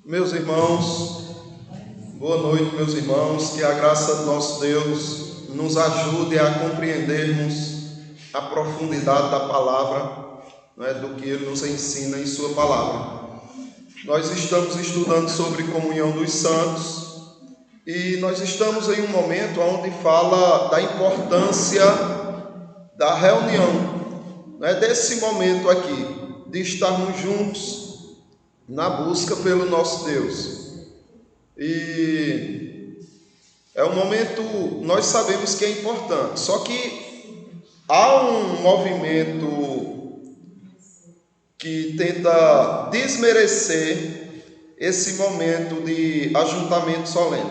Meus irmãos, boa noite, meus irmãos. Que a graça do nosso Deus nos ajude a compreendermos a profundidade da palavra, do que Ele nos ensina em Sua palavra. Nós estamos estudando sobre comunhão dos santos e nós estamos em um momento onde fala da importância da reunião, desse momento aqui, de estarmos juntos na busca pelo nosso Deus. E é um momento, nós sabemos que é importante, só que há um movimento que tenta desmerecer esse momento de ajuntamento solene,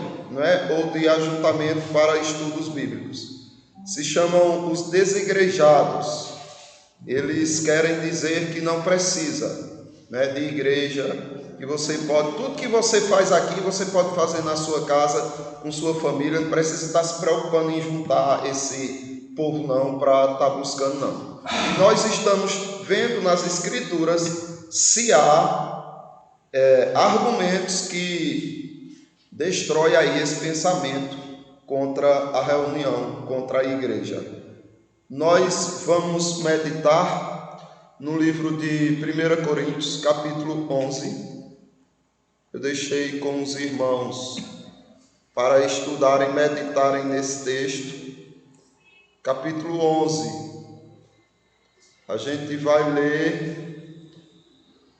ou de ajuntamento para estudos bíblicos. Se chamam os desigrejados. Eles querem dizer que não precisa de igreja, que você pode, tudo que você faz aqui, você pode fazer na sua casa, com sua família, não precisa estar se preocupando em juntar esse povo não, para estar buscando não. E nós estamos vendo nas escrituras se há argumentos que destroem aí esse pensamento contra a reunião, contra a igreja. Nós vamos meditar no livro de 1 Coríntios, capítulo 11. Eu deixei com os irmãos para estudarem, meditarem nesse texto. Capítulo 11. A gente vai ler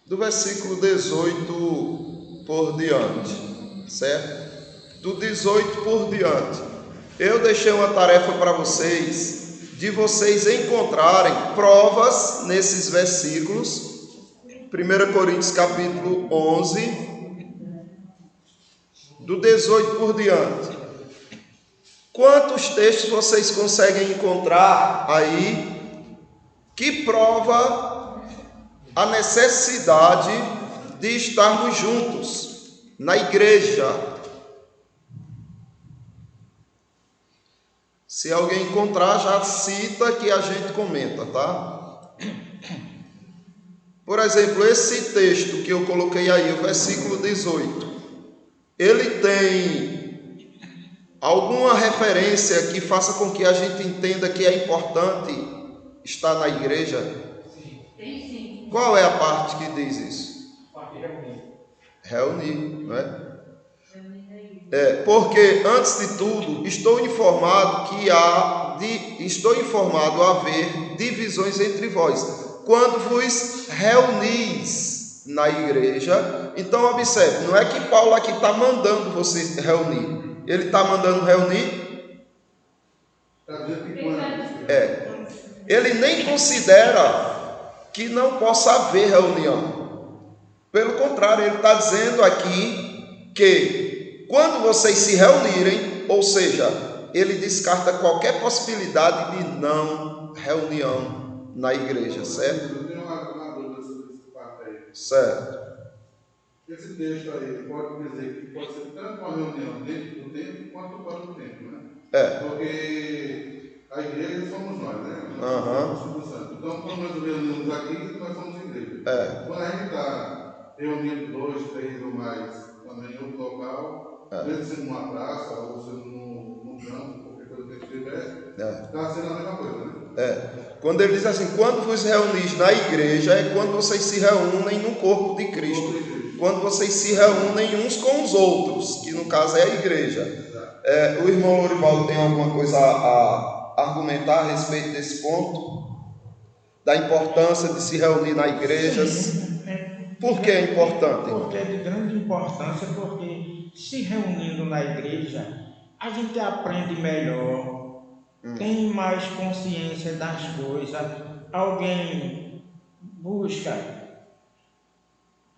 do versículo 18 por diante, certo? Do 18 por diante. Eu deixei uma tarefa para vocês, de vocês encontrarem provas nesses versículos. 1 Coríntios capítulo 11, do 18 por diante. Quantos textos vocês conseguem encontrar aí que prova a necessidade de estarmos juntos na igreja? Se alguém encontrar, já cita que a gente comenta, tá? Por exemplo, esse texto que eu coloquei aí, o versículo 18, ele tem alguma referência que faça com que a gente entenda que é importante estar na igreja? Tem sim. Qual é a parte que diz isso? Reunir, não é? Porque, antes de tudo, estou informado haver divisões entre vós, quando vos reunis na igreja. Então, observe, não é que Paulo aqui está mandando vocês reunir, ele está mandando reunir? Ele nem considera que não possa haver reunião. Pelo contrário, ele está dizendo aqui que quando vocês se reunirem, ou seja, ele descarta qualquer possibilidade de não reunião na igreja, certo? Eu tenho uma dúvida sobre esse fato aí. Certo. Esse texto aí pode dizer que pode ser tanto uma reunião dentro do templo quanto fora do templo, né? Porque a igreja somos nós, né? Nós somos o Santo. Então, quando nós nos reunimos aqui, nós somos igreja. Quando a gente está reunindo 2, 3 ou mais também em outro local, mesmo sendo numa praça ou sendo num campo, qualquer coisa que tiver, está sendo a mesma coisa, né? Quando ele diz assim, quando vos reunis na igreja, é quando vocês se reúnem no corpo de Cristo. Quando vocês se reúnem uns com os outros, que no caso é a igreja. O irmão Lorivaldo tem alguma coisa a argumentar a respeito desse ponto? Da importância de se reunir na igreja? Por que é importante? Porque é de grande importância, porque se reunindo na igreja, a gente aprende melhor, tem mais consciência das coisas. Alguém busca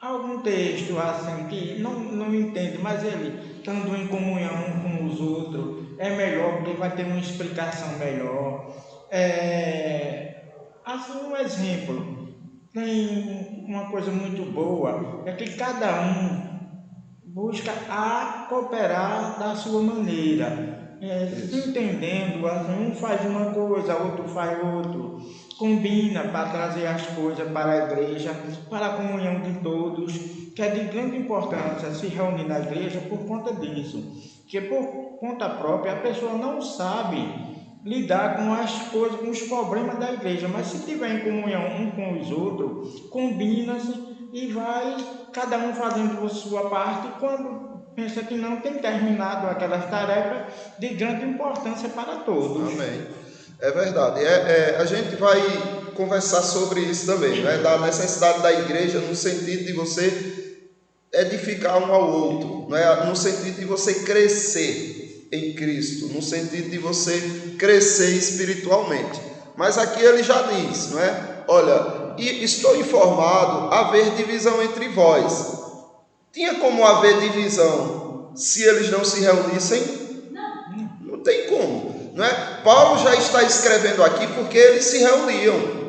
algum texto assim que não entende, mas ele, estando em comunhão com os outros, é melhor, porque vai ter uma explicação melhor. Assim, um exemplo. Tem uma coisa muito boa, é que cada um busca a cooperar da sua maneira, entendendo, assim, um faz uma coisa, outro faz outro, combina para trazer as coisas para a igreja, para a comunhão de todos. que é de grande importância se reunir na igreja por conta disso, que por conta própria a pessoa não sabe lidar com as coisas, com os problemas da igreja, mas se tiver em comunhão um com os outros, combina-se e vai cada um fazendo a sua parte, e quando pensa que não tem terminado aquelas tarefas de grande importância para todos. Amém. É verdade. A gente vai conversar sobre isso também, né? Da necessidade da igreja no sentido de você edificar um ao outro, né? No sentido de você crescer em Cristo, no sentido de você crescer espiritualmente. Mas aqui ele já diz, não é? Olha, estou informado haver divisão entre vós. Tinha como haver divisão se eles não se reunissem? Não tem como, não é? Paulo já está escrevendo aqui porque eles se reuniam.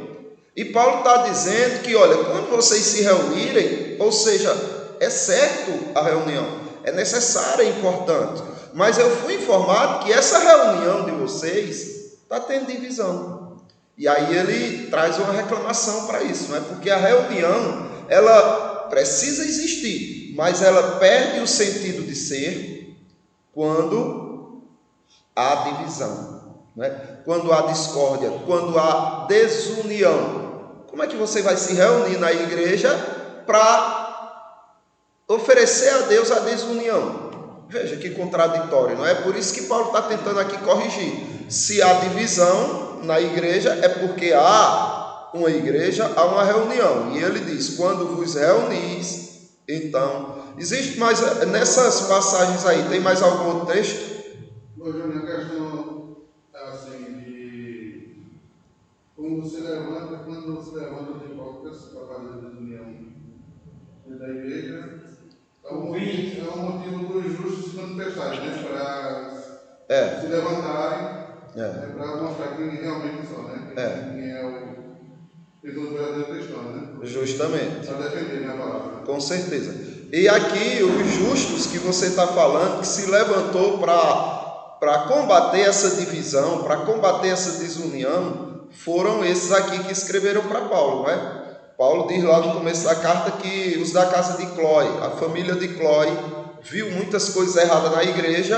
E Paulo está dizendo que, olha, quando vocês se reunirem, ou seja, é certo a reunião, é necessária, é importante. Mas eu fui informado que essa reunião de vocês está tendo divisão. E aí ele traz uma reclamação para isso, não é? Porque a reunião, ela precisa existir, mas ela perde o sentido de ser quando há divisão, não é? Quando há discórdia, quando há desunião. Como é que você vai se reunir na igreja para oferecer a Deus a desunião? Veja que contraditório, não é? Por isso que Paulo está tentando aqui corrigir. Se há divisão na igreja, é porque há uma igreja, há uma reunião. E ele diz, quando vos reunis, então... Existe mais, nessas passagens aí, tem mais algum outro texto? Hoje a questão assim, de como você levanta, quando você levanta de volta para fazer a desunião da igreja, é um motivo dos justos se manifestarem, né? Para se levantarem, para mostrar quem realmente são, né? Quem é o verdadeiro cristão, né? Justamente. Para defender, né, a palavra. Com certeza. E aqui, os justos que você está falando, que se levantou para combater essa divisão, para combater essa desunião, foram esses aqui que escreveram para Paulo, não é? Paulo diz lá no começo da carta que os da casa de Cloé, a família de Cloé, viu muitas coisas erradas na igreja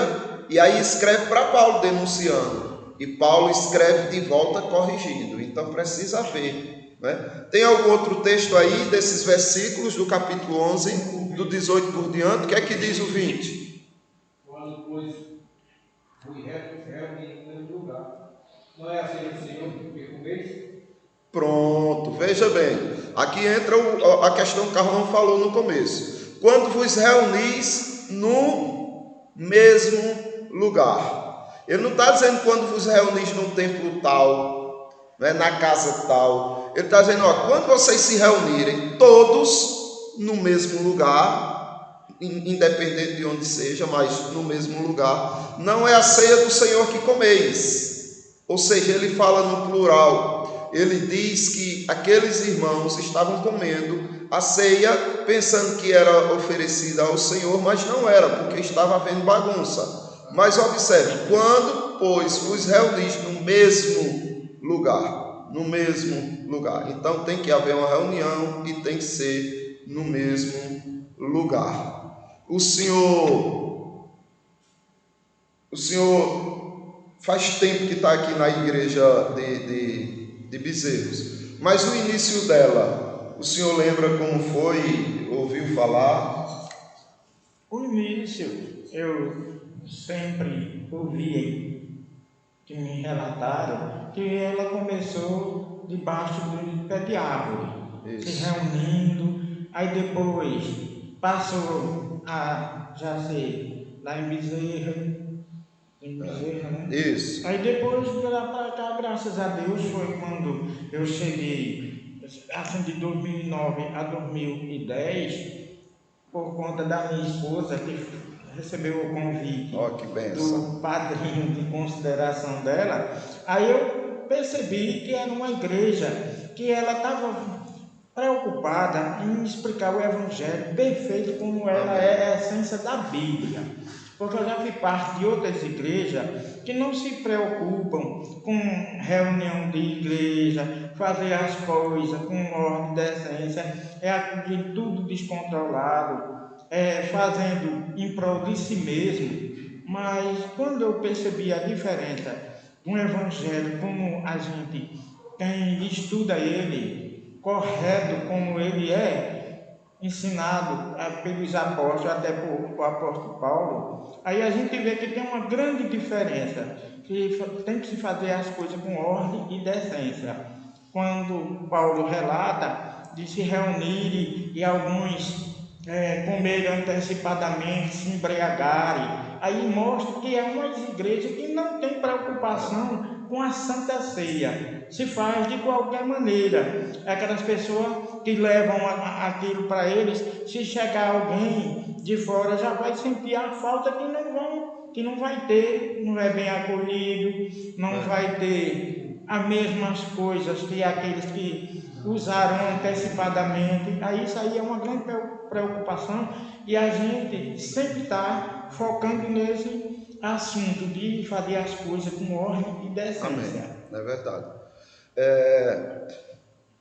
e aí escreve para Paulo denunciando. E Paulo escreve de volta corrigindo. Então precisa ver, né? Tem algum outro texto aí desses versículos do capítulo 11, do 18 por diante? O que é que diz o 20? Quando, pois, fui reunido em um lugar, não é assim o Senhor que comeis? Pronto, veja bem, aqui entra a questão que o Carlão falou no começo. Quando vos reunis no mesmo lugar. Ele não está dizendo quando vos reunis num templo tal, né, na casa tal. Ele está dizendo, quando vocês se reunirem, todos no mesmo lugar, independente de onde seja, mas no mesmo lugar, não é a ceia do Senhor que comeis. Ou seja, ele fala no plural. Ele diz que aqueles irmãos estavam comendo a ceia pensando que era oferecida ao Senhor, mas não era, porque estava havendo bagunça. Mas observe, quando, pois, vos reunis no mesmo lugar, então tem que haver uma reunião e tem que ser no mesmo lugar. O Senhor faz tempo que está aqui na igreja de Bezerros, mas o início dela, o senhor lembra como foi? Ouviu falar? O início, eu sempre ouvi que me relataram que ela começou debaixo do pé de árvore, se reunindo, aí depois passou a já ser lá em Bezerra, né? Isso. Aí depois, para cá, graças a Deus, foi quando eu cheguei, assim, de 2009 a 2010, por conta da minha esposa, que recebeu o convite do padrinho de consideração dela. Aí eu percebi que era uma igreja que ela estava preocupada em explicar o Evangelho perfeito como ela é a essência da Bíblia. Porque eu já fui parte de outras igrejas que não se preocupam com reunião de igreja, fazer as coisas com ordem e decência, aquilo tudo descontrolado, fazendo em prol de si mesmo. Mas quando eu percebi a diferença do evangelho, como a gente estuda ele, correto como ele é, ensinado pelos apóstolos, até por o apóstolo Paulo, aí a gente vê que tem uma grande diferença, que tem que se fazer as coisas com ordem e decência. Quando Paulo relata de se reunirem e alguns comerem antecipadamente, se embriagarem, aí mostra que é uma igreja que não tem preocupação com a Santa Ceia, se faz de qualquer maneira. Aquelas pessoas que levam aquilo para eles, se chegar alguém de fora já vai sentir a falta que não vai ter, não é bem acolhido, não vai ter as mesmas coisas que aqueles que usaram antecipadamente. Aí isso aí é uma grande preocupação e a gente sempre está focando nesse assunto de fazer as coisas com ordem e decência. Amém. É verdade.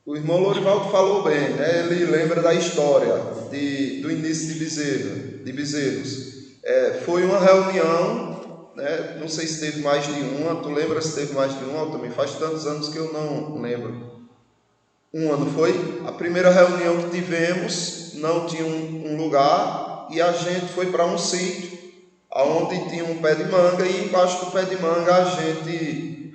O irmão Lorivaldo falou bem, né? Ele lembra da história do início de Bezerros. Foi uma reunião, né? Não sei se teve mais de uma. Tu lembra se teve mais de uma? Também faz tantos anos que eu não lembro. Um ano foi? A primeira reunião que tivemos não tinha um lugar e a gente foi para um sítio onde tinha um pé de manga e embaixo do pé de manga a gente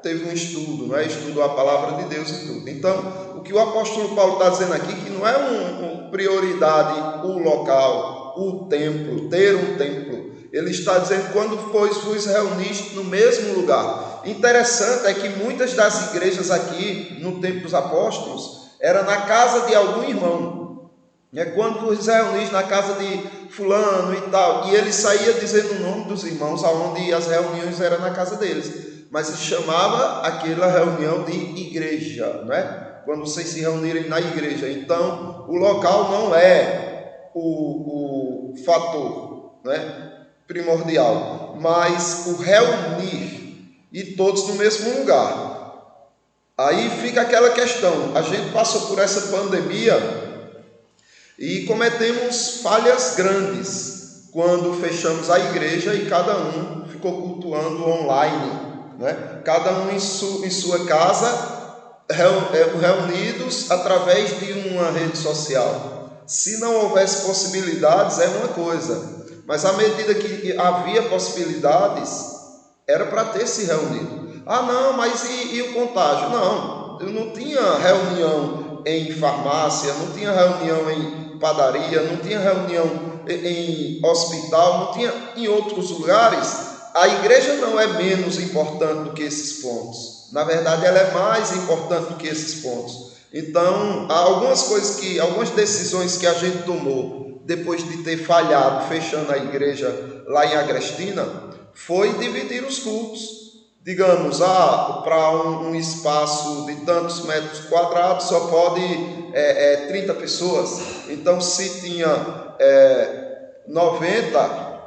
teve um estudo, né? Estudou a palavra de Deus e tudo. Então, o que o apóstolo Paulo está dizendo aqui, que não é uma prioridade o local, o templo, ter um templo. Ele está dizendo, quando pois vos reuniste no mesmo lugar. Interessante é que muitas das igrejas aqui, no tempo dos apóstolos, era na casa de algum irmão. Quando vos reuniste na casa de fulano e tal, e ele saía dizendo o nome dos irmãos, aonde as reuniões eram na casa deles. Mas se chamava aquela reunião de igreja, né? Quando vocês se reunirem na igreja. Então, o local não é o fator, né, primordial, mas o reunir e todos no mesmo lugar. Aí fica aquela questão, a gente passou por essa pandemia e cometemos falhas grandes quando fechamos a igreja e cada um ficou cultuando online, né? Cada um em sua casa, reunidos através de uma rede social. Se não houvesse possibilidades, é uma coisa, mas à medida que havia possibilidades, era para ter se reunido. Ah, não, mas e o contágio? Não tinha reunião em farmácia, não tinha reunião em padaria, não tinha reunião em hospital, não tinha em outros lugares. A igreja não é menos importante do que esses pontos. Na verdade, ela é mais importante do que esses pontos. Então, há algumas decisões que a gente tomou depois de ter falhado, fechando a igreja lá em Agrestina, foi dividir os cultos. Digamos, para um espaço de tantos metros quadrados só pode 30 pessoas. Então, se tinha 90,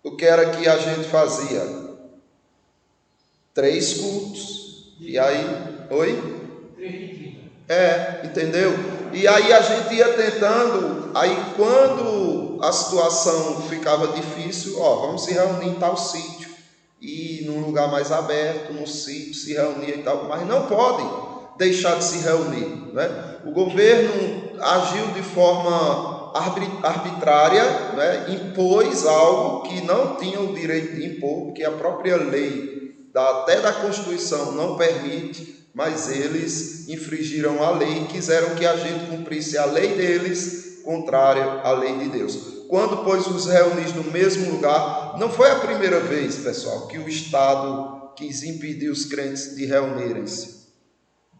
o que era que a gente fazia? 3 cultos. E aí, oi? 3 entendeu? E aí a gente ia tentando, aí quando a situação ficava difícil, vamos se reunir em tal sítio, e num lugar mais aberto, no sítio, se reunir e tal, mas não pode deixar de se reunir, né? O governo agiu de forma arbitrária, né? Impôs algo que não tinha o direito de impor, porque a própria lei, até da Constituição, não permite, mas eles infringiram a lei e quiseram que a gente cumprisse a lei deles, contrária à lei de Deus. Quando, pois, os reunis no mesmo lugar, não foi a primeira vez, pessoal, que o Estado quis impedir os crentes de reunirem-se.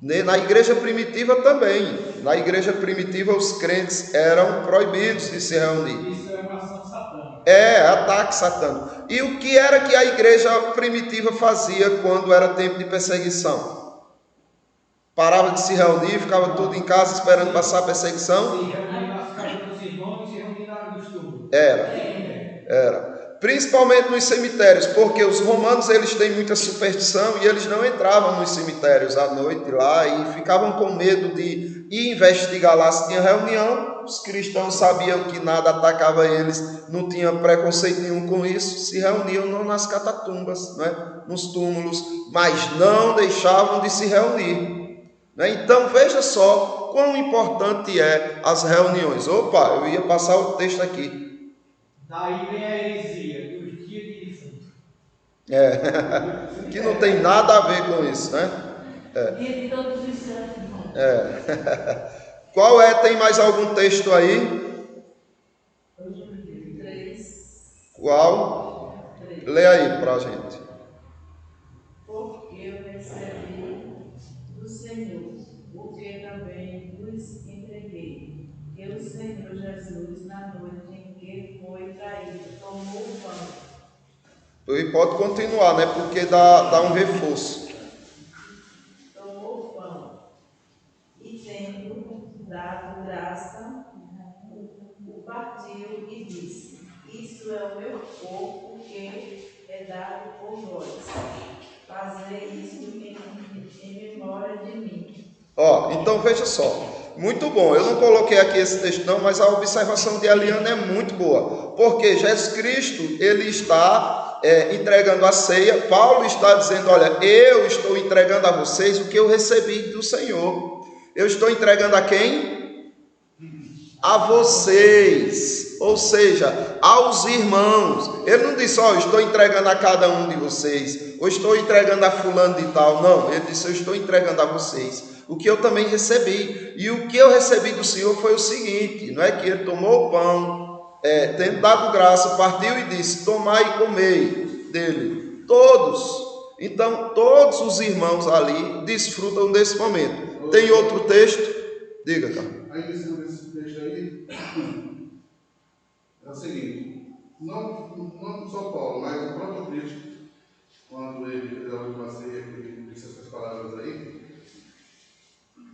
Na igreja primitiva também. Na igreja primitiva, os crentes eram proibidos de se reunir. Isso é uma ação satânica. Ataque satânico. E o que era que a igreja primitiva fazia quando era tempo de perseguição? Parava de se reunir, ficava tudo em casa esperando passar a perseguição? Se reunir nas casas dos irmãos e se reunir no estudo. Era. Principalmente nos cemitérios, porque os romanos eles têm muita superstição e eles não entravam nos cemitérios à noite lá e ficavam com medo de ir investigar lá se tinha reunião. Os cristãos sabiam que nada atacava eles, não tinha preconceito nenhum com isso, se reuniam não nas catatumbas, né? Nos túmulos, mas não deixavam de se reunir, né? Então veja só quão importante é as reuniões. Opa, eu ia passar o texto aqui. Daí vem a heresia dos dias de defunto. Que não tem nada a ver com isso, né? Dia de todos os santos. Qual é? Tem mais algum texto aí? 3. Qual? Lê aí pra gente. Porque eu recebi do Senhor, o que também vos entreguei, que o Senhor Jesus, na noite em que foi traído, tomou o pão. E pode continuar, né? Porque dá um reforço. Tomou o pão e, tendo dado graça, o partiu e disse: Isso é o meu corpo que é dado por vós. Fazei isso em memória de mim. Então veja só. Muito bom. Eu não coloquei aqui esse texto não, mas a observação de Eliana é muito boa. Porque Jesus Cristo, ele está entregando a ceia. Paulo está dizendo, olha, eu estou entregando a vocês o que eu recebi do Senhor. Eu estou entregando a quem? A vocês, ou seja, aos irmãos. Ele não disse, eu estou entregando a cada um de vocês, ou estou entregando a fulano de tal. Não, ele disse, eu estou entregando a vocês o que eu também recebi. E o que eu recebi do Senhor foi o seguinte, não é que ele tomou o pão, tendo dado graça, partiu e disse, tomai e comei dele, todos. Então, todos os irmãos ali desfrutam desse momento. Tem outro texto? Diga, cara. Aí, em cima desse texto aí, é o seguinte, não só Paulo, mas o próprio Cristo, quando ele fez a última ceia, que ele disse essas palavras aí,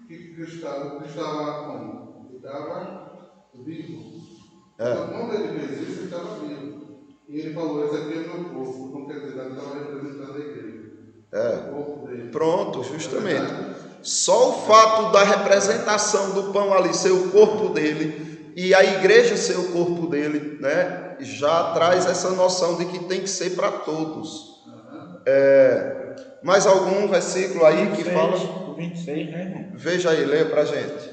que Cristo estava como? Ele estava vivo. Então, quando ele fez isso, ele estava vivo. E ele falou, esse aqui é meu corpo, não quer dizer, ele estava representando a igreja. O corpo dele. Pronto, justamente. Só o fato da representação do pão ali ser o corpo dele e a igreja ser o corpo dele, né, já traz essa noção de que tem que ser para todos. Mais algum versículo aí 26, que fala? O 26, né, irmão? Veja aí, leia para a gente.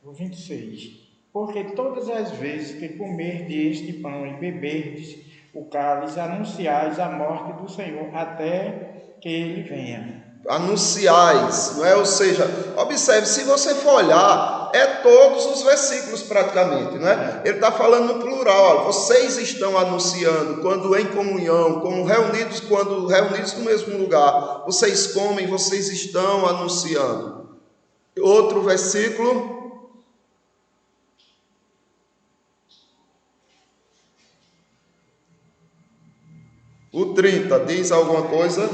O 26. Porque todas as vezes que comerdes este pão e beberdes o cálice, anunciais a morte do Senhor até que ele venha. Anunciais, não é? Ou seja, observe, se você for olhar, todos os versículos praticamente, não é? Ele está falando no plural, olha, vocês estão anunciando quando em comunhão, quando reunidos no mesmo lugar, vocês comem, vocês estão anunciando. Outro versículo. O 30, diz alguma coisa?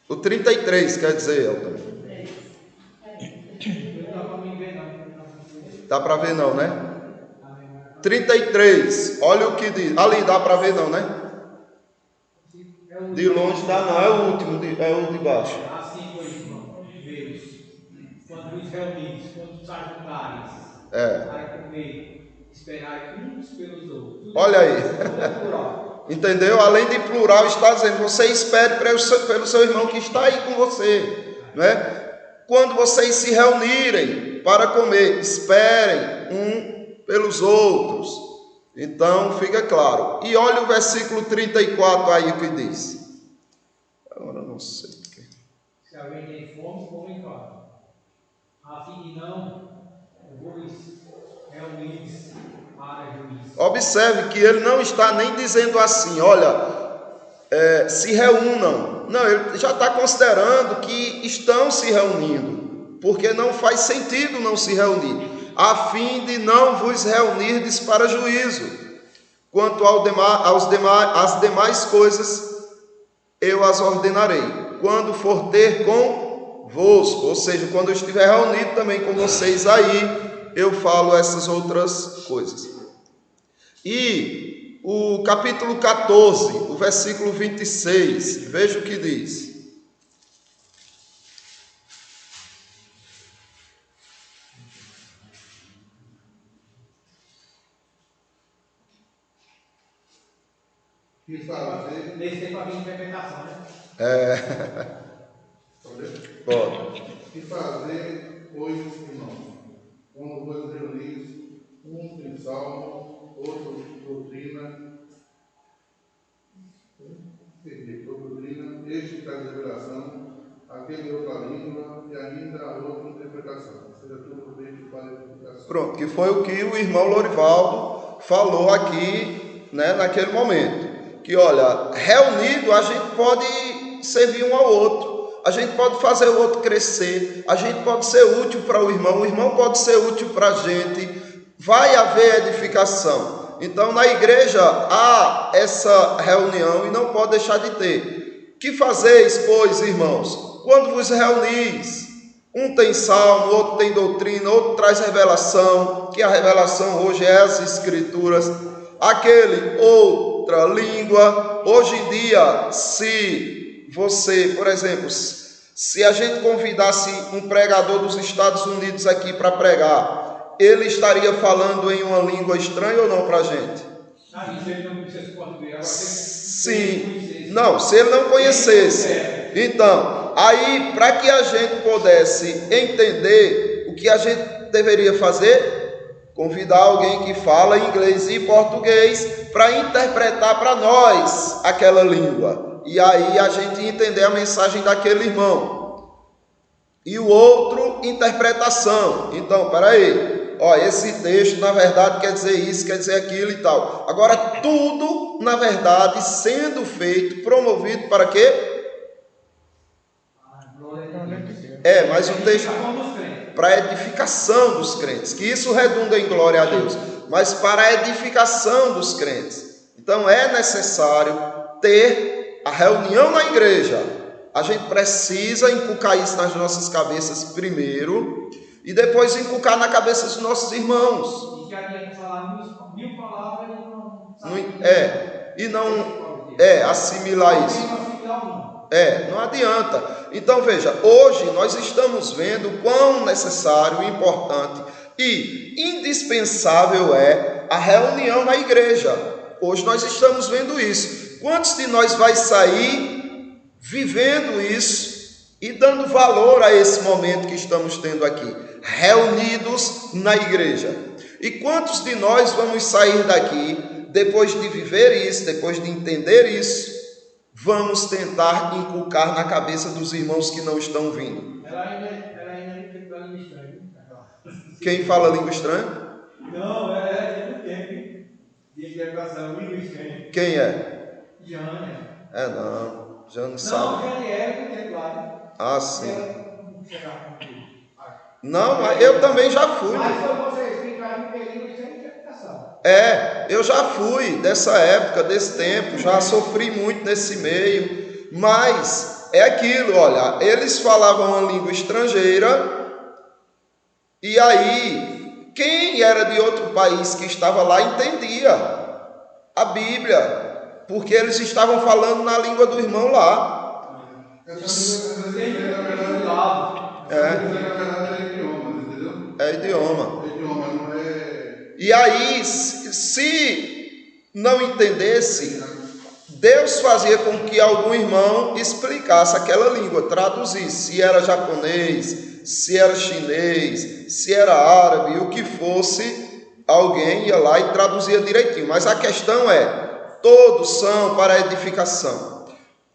O 33, quer dizer, Elton. Dá para ver não, né? 33, olha o que diz. Ali dá para ver não, né? De longe dá não, é o último, é o de baixo. Assim foi, irmão, Deus, quando os reunidos, quando os ajuntares, para comer, esperar uns pelos outros. Olha aí. Entendeu? Além de plural, está dizendo, você espere pelo seu irmão que está aí com você, não é? Quando vocês se reunirem para comer, esperem um pelos outros. Então, fica claro. E olha o versículo 34 aí que diz. Agora não sei. Se alguém tem fome, come em casa. Assim que não, vos reunir para juízo. Observe que ele não está nem dizendo assim, olha, se reúnam. Não, ele já está considerando que estão se reunindo, porque não faz sentido não se reunir, a fim de não vos reunirdes para juízo. Quanto às demais coisas, eu as ordenarei, quando for ter convosco, ou seja, quando eu estiver reunido também com vocês aí, eu falo essas outras coisas. E o capítulo 14, o versículo 26, veja o que diz. Que fazer. Nesse tempo havia interpretação, né? Pode. Que fazer, pois, irmãos, quando vos reunis, um tem salmo, outro doutrina, este traz revelação, aquele outra língua e ainda outra interpretação. Seja tudo feito para edificação. Pronto, que foi o que o irmão Lorivaldo falou aqui, né, naquele momento. Que, olha, reunido a gente pode servir um ao outro, a gente pode fazer o outro crescer, a gente pode ser útil para o irmão pode ser útil para a gente, vai haver edificação. Então, na igreja há essa reunião e não pode deixar de ter. Que fazeis, pois, irmãos, quando vos reunis? Um tem salmo, outro tem doutrina, outro traz revelação, que a revelação hoje é as escrituras, aquele outra língua. Hoje em dia, se você, por exemplo, se a gente convidasse um pregador dos Estados Unidos aqui para pregar, ele estaria falando em uma língua estranha ou não para a gente? Sim, não, se ele não conhecesse. Então, aí, para que a gente pudesse entender o que a gente deveria fazer, convidar alguém que fala inglês e português para interpretar para nós aquela língua. E aí a gente entender a mensagem daquele irmão. E o outro, interpretação. Então, peraí, esse texto na verdade quer dizer isso, quer dizer aquilo e tal. Agora, tudo, na verdade, sendo feito, promovido para quê? Mas o texto para a edificação dos crentes, que isso redunda em glória a Deus, mas para a edificação dos crentes. Então é necessário ter a reunião na igreja. A gente precisa inculcar isso nas nossas cabeças primeiro e depois inculcar na cabeça dos nossos irmãos. E que adianta falar 1000 palavras e não assimilar isso. Não adianta. Então veja, hoje nós estamos vendo quão necessário, importante e indispensável é a reunião na igreja. Hoje nós estamos vendo isso. Quantos de nós vai sair vivendo isso e dando valor a esse momento que estamos tendo aqui, reunidos na igreja? E quantos de nós vamos sair daqui depois de viver isso, depois de entender isso? Vamos tentar inculcar na cabeça dos irmãos que não estão vindo. Ela ainda fala língua estranha. Quem fala língua estranha? Não, é do tempo de interpretação, língua estranha. Quem é? Jane. Não, Jane sabe. Não, Jane era do tempo lá. Ah, sim. Não, mas eu também já fui. Mas foi você explicar língua estranha e interpretação. Eu já fui dessa época, desse tempo, já sofri muito nesse meio, mas é aquilo, olha, eles falavam uma língua estrangeira, e aí, quem era de outro país que estava lá entendia a Bíblia, porque eles estavam falando na língua do irmão lá. É idioma. E aí, se não entendesse, Deus fazia com que algum irmão explicasse aquela língua, traduzisse, se era japonês, se era chinês, se era árabe, o que fosse, alguém ia lá e traduzia direitinho. Mas a questão é, todos são para a edificação.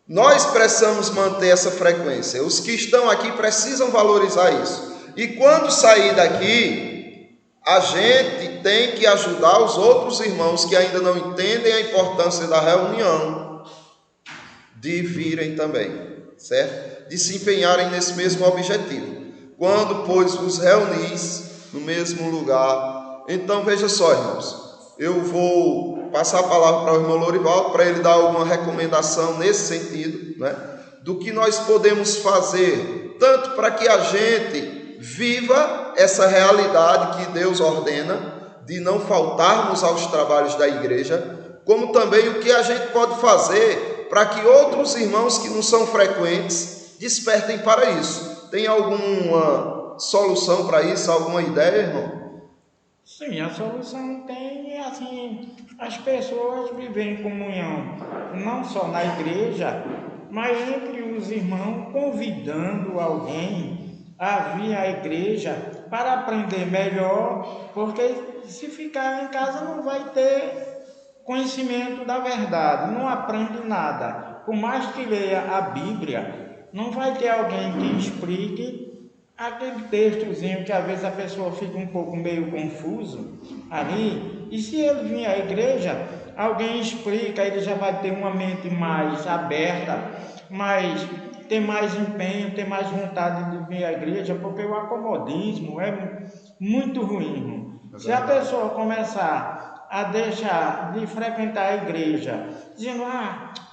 Nós precisamos manter essa frequência. Os que estão aqui precisam valorizar isso. E quando sair daqui, a gente tem que ajudar os outros irmãos que ainda não entendem a importância da reunião, de virem também, certo? De se empenharem nesse mesmo objetivo. Quando, pois, vos reunis no mesmo lugar. Então, veja só, irmãos, eu vou passar a palavra para o irmão Lorivaldo, para ele dar alguma recomendação nesse sentido, né? Do que nós podemos fazer, tanto para que a gente viva essa realidade que Deus ordena, de não faltarmos aos trabalhos da igreja, como também o que a gente pode fazer para que outros irmãos que não são frequentes despertem para isso. Tem alguma solução para isso? Alguma ideia, irmão? Sim, a solução tem, assim, as pessoas vivem em comunhão, não só na igreja, mas entre os irmãos, convidando alguém a vir à igreja para aprender melhor, porque se ficar em casa não vai ter conhecimento da verdade, não aprende nada. Por mais que leia a Bíblia, não vai ter alguém que explique aquele textozinho que às vezes a pessoa fica um pouco meio confuso ali, e se ele vir à igreja, alguém explica, ele já vai ter uma mente mais aberta, ter mais empenho, ter mais vontade de vir à igreja, porque o acomodismo é muito ruim, irmão. Se a pessoa começar a deixar de frequentar a igreja, dizendo,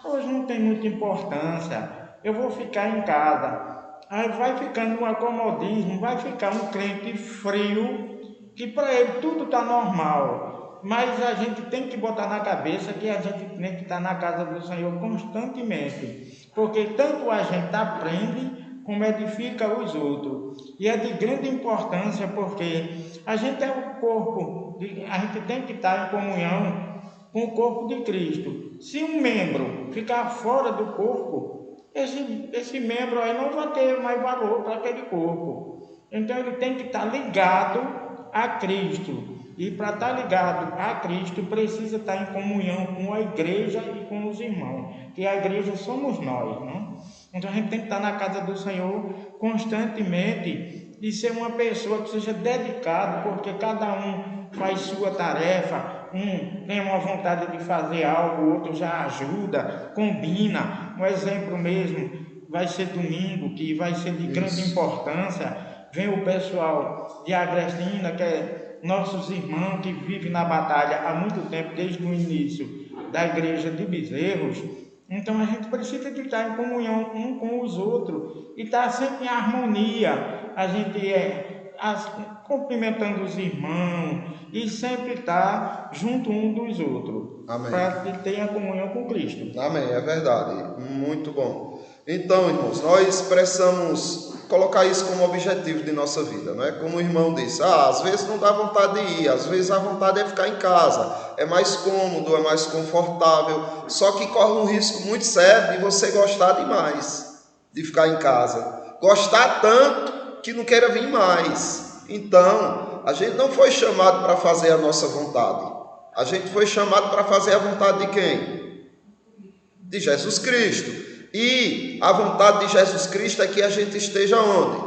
hoje não tem muita importância, eu vou ficar em casa, aí vai ficando um acomodismo, vai ficar um crente frio, que para ele tudo está normal. Mas a gente tem que botar na cabeça que a gente tem que estar na casa do Senhor constantemente. Porque tanto a gente aprende, como edifica os outros. E é de grande importância porque a gente é o corpo, a gente tem que estar em comunhão com o corpo de Cristo. Se um membro ficar fora do corpo, esse membro aí não vai ter mais valor para aquele corpo. Então ele tem que estar ligado a Cristo. E para estar ligado a Cristo, precisa estar em comunhão com a igreja e com os irmãos. Que a igreja somos nós, não? Então a gente tem que estar na casa do Senhor constantemente e ser uma pessoa que seja dedicada, porque cada um faz sua tarefa. Um tem uma vontade de fazer algo, o outro já ajuda, combina. Um exemplo mesmo, vai ser domingo, que vai ser de grande importância. Vem o pessoal de Agrestina, que é nossos irmãos que vivem na batalha há muito tempo, desde o início da igreja de Bezerros. Então a gente precisa de estar em comunhão um com os outros e estar sempre em harmonia. A gente cumprimentando os irmãos e sempre estar junto um dos outros. Amém. Para que tenha comunhão com Cristo. Amém, é verdade. Muito bom. Então, irmãos, nós precisamos colocar isso como objetivo de nossa vida, não é? Como o irmão disse, às vezes não dá vontade de ir, às vezes a vontade é ficar em casa, é mais cômodo, é mais confortável, só que corre um risco muito sério de você gostar demais de ficar em casa, gostar tanto que não queira vir mais. Então, a gente não foi chamado para fazer a nossa vontade, a gente foi chamado para fazer a vontade de quem? De Jesus Cristo. E a vontade de Jesus Cristo é que a gente esteja onde?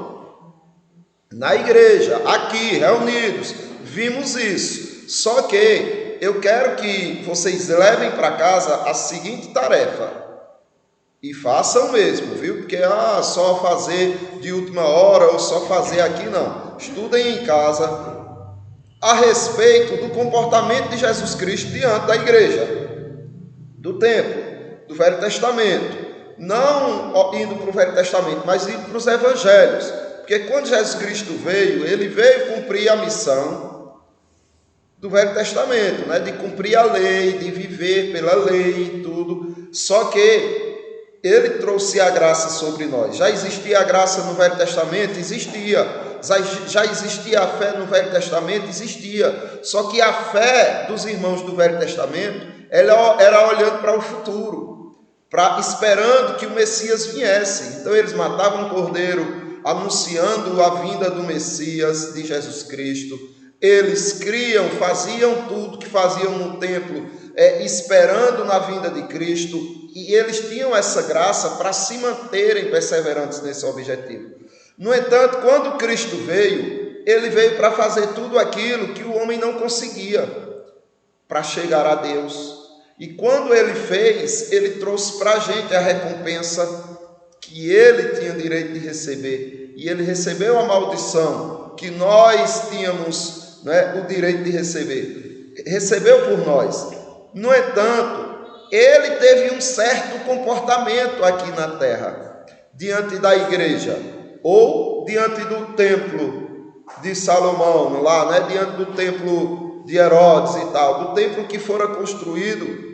Na igreja, aqui, reunidos. Vimos isso. Só que eu quero que vocês levem para casa a seguinte tarefa. E façam mesmo, viu? Porque só fazer de última hora ou só fazer aqui, não. Estudem em casa a respeito do comportamento de Jesus Cristo diante da igreja, do templo, do Velho Testamento. Não indo para o Velho Testamento, mas indo para os Evangelhos. Porque quando Jesus Cristo veio, ele veio cumprir a missão do Velho Testamento, né? De cumprir a lei, de viver pela lei e tudo. Só que ele trouxe a graça sobre nós. Já existia a graça no Velho Testamento? Existia. Já existia a fé no Velho Testamento? Existia. Só que a fé dos irmãos do Velho Testamento, ela era olhando para o futuro, esperando que o Messias viesse. Então eles matavam um cordeiro, anunciando a vinda do Messias, de Jesus Cristo. Eles criam, faziam tudo que faziam no templo, esperando na vinda de Cristo, e eles tinham essa graça para se manterem perseverantes nesse objetivo. No entanto, quando Cristo veio, ele veio para fazer tudo aquilo que o homem não conseguia, para chegar a Deus. E quando ele fez, ele trouxe para a gente a recompensa que ele tinha direito de receber. E ele recebeu a maldição que nós tínhamos, né, o direito de receber. Recebeu por nós. No entanto, ele teve um certo comportamento aqui na terra, diante da igreja, ou ou diante do templo de Salomão, lá, né, diante do templo de Herodes e tal, do templo que fora construído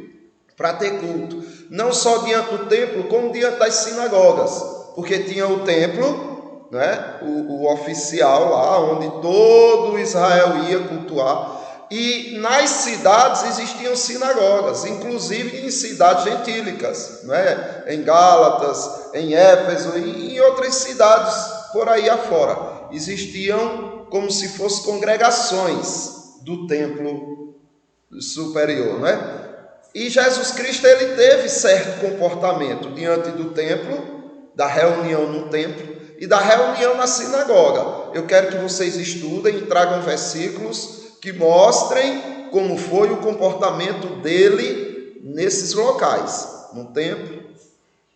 para ter culto, não só diante do templo, como diante das sinagogas, porque tinha o templo, né, o oficial lá, onde todo Israel ia cultuar, e nas cidades existiam sinagogas, inclusive em cidades gentílicas, né, em Gálatas, em Éfeso e em outras cidades por aí afora, existiam como se fossem congregações do templo superior, né? E Jesus Cristo, ele teve certo comportamento diante do templo, da reunião no templo e da reunião na sinagoga. Eu quero que vocês estudem e tragam versículos que mostrem como foi o comportamento dele nesses locais, no templo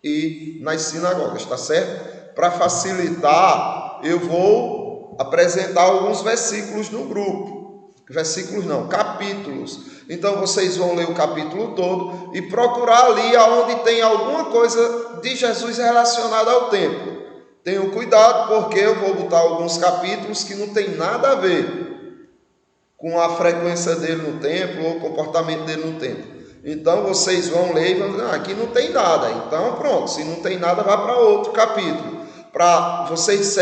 e nas sinagogas, tá certo? Para facilitar, eu vou apresentar alguns versículos no grupo. Versículos não, capítulos. Então vocês vão ler o capítulo todo e procurar ali aonde tem alguma coisa de Jesus relacionada ao templo. Tenham cuidado, porque eu vou botar alguns capítulos que não tem nada a ver com a frequência dele no templo ou o comportamento dele no templo. Então vocês vão ler e vão dizer, aqui não tem nada. Então pronto, se não tem nada, vá para outro capítulo. Para vocês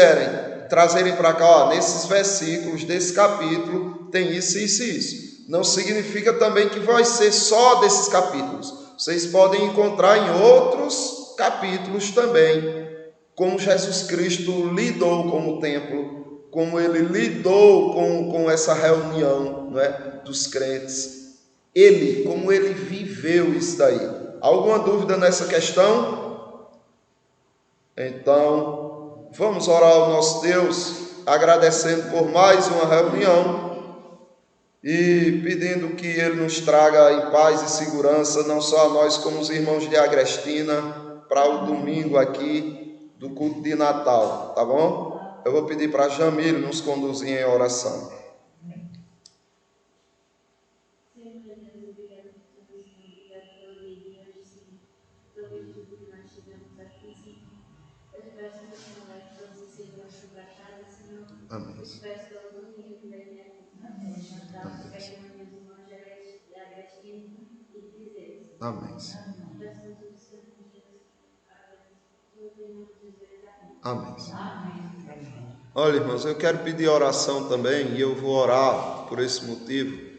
trazerem para cá, ó, nesses versículos desse capítulo tem isso, isso e isso. Não significa também que vai ser só desses capítulos. Vocês podem encontrar em outros capítulos também como Jesus Cristo lidou com o templo, como ele lidou com essa reunião, não é, dos crentes. Como ele viveu isso daí. Alguma dúvida nessa questão? Então, vamos orar ao nosso Deus, agradecendo por mais uma reunião e pedindo que Ele nos traga em paz e segurança, não só a nós como os irmãos de Agrestina, para o domingo aqui do culto de Natal, tá bom? Eu vou pedir para Jamil nos conduzir em oração. Amém. Amém. Amém. Olha, irmãos, eu quero pedir oração também, e eu vou orar por esse motivo.